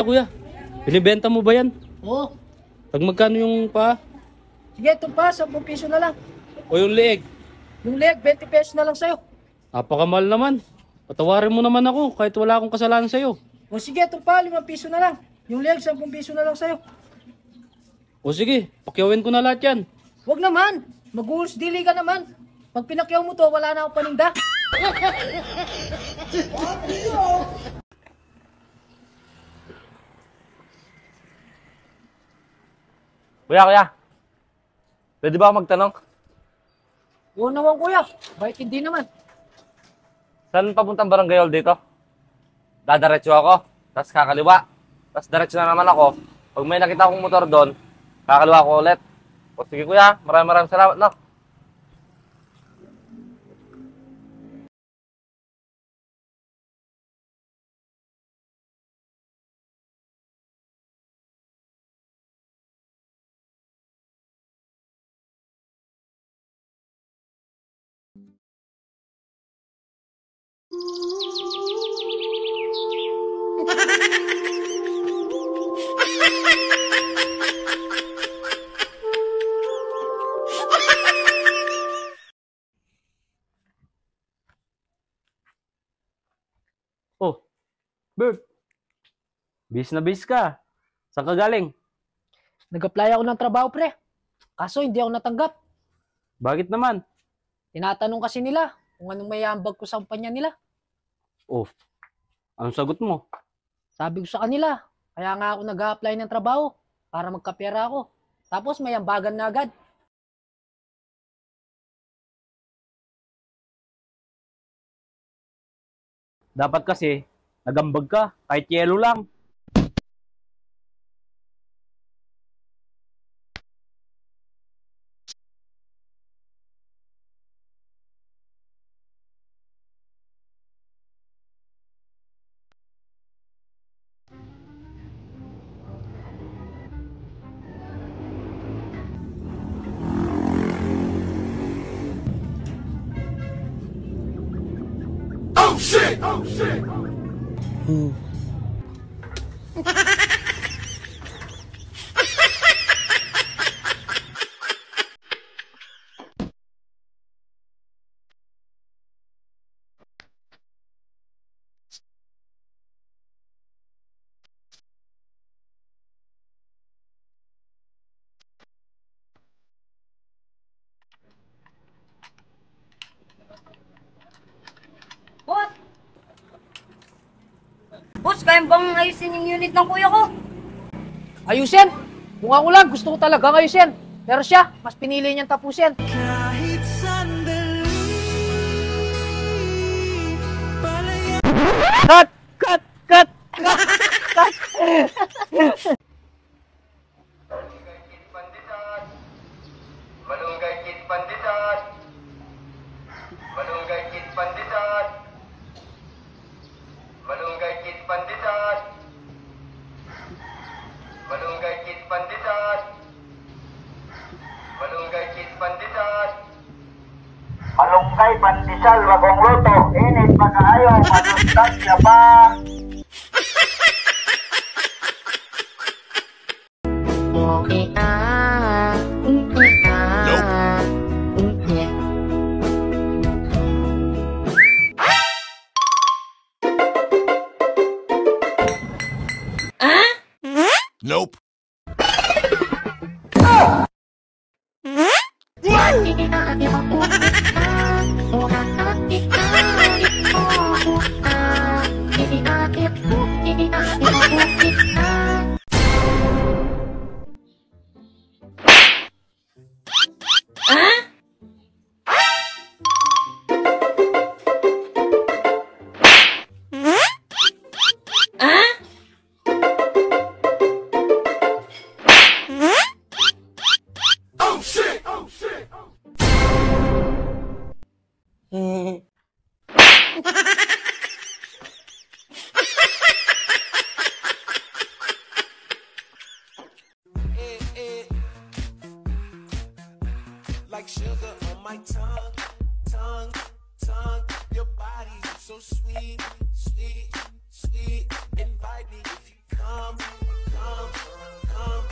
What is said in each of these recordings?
Kuya, binibenta mo ba yan? Oo. Pag magkano yung pa? Sige, ito pa, 10 piso na lang. O yung leeg? Yung leg, 20 pesos na lang sa'yo. Napakamahal naman. Patawarin mo naman ako kahit wala akong kasalanan sa'yo. O sige, ito pa, 5 piso na lang. Yung leg, 10 piso na lang sa'yo. O sige, pakyawin ko na lahat yan. Huwag naman, mag-uurs dili ka naman. Pag pinakyaw mo to, wala na akong paninda. Kuya, pwede ba ako magtanong? Oo naman kuya, bakit hindi naman? Saan papuntang barangay hall dito? Dadaretso ako, tapos kakaliwa. Tapos diretso na naman ako. Pag may nakita akong motor doon, kakaliwa ako ulit. O sige kuya, maraming salamat, no? Oh, Bert. Bis na bis ka. Saan ka galing? Nag-apply ako ng trabaho pre. Kaso hindi ako natanggap. Bakit naman? Tinatanong kasi nila kung anong may ambag ko sa kumpanya nila. Oh, anong sagot mo? Sabi ko sa kanila, kaya nga ako nag-apply ng trabaho para magkapera ako. Tapos may ambagan na agad. Dapat kasi, nagambag ka, kahit yelo lang. Oh shit! Oh shit! Boss! Boss, kaya bang ayusin yung unit ng kuya ko? Ayusin! Kung ako lang, gusto ko talagang ayusin. Pero siya, mas pinili niyang tapusin. Cut! Cut! Cut! Cut! Malunggay kit pandesal. Malunggay kit pandesal. Malunggay kit pandesal. Malunggay kit pandesal. Malunggay kit pandesal. Malunggay pandesal bagong luto. Init pa kaayo, masustansya pa. Nope. like sugar on my tongue, tongue, tongue. Your body is so sweet, sweet, sweet. Invite me if you come, come, come.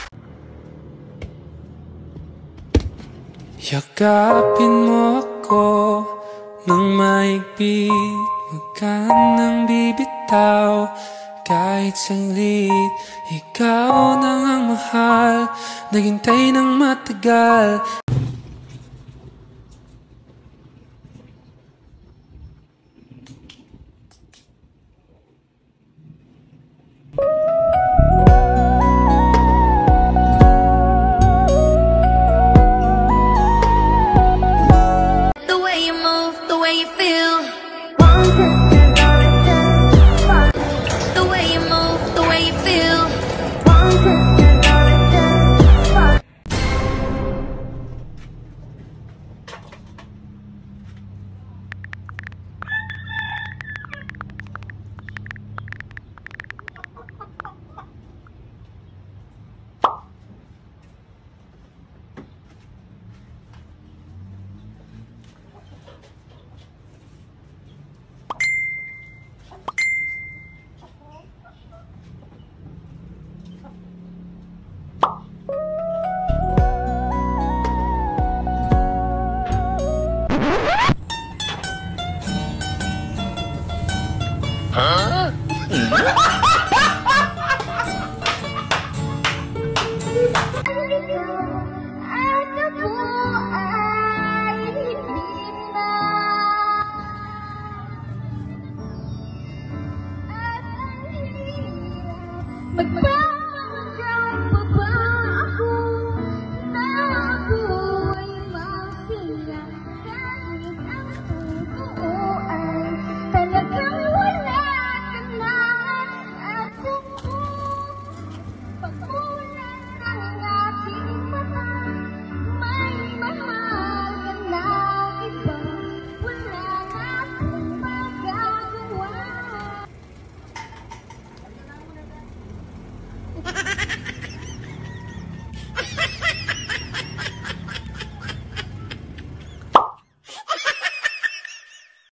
Yakapin mo ako ng maigpit, huwag ka nang bibitaw kahit saglit. Ikaw na ang mahal, naghintay ng matagal.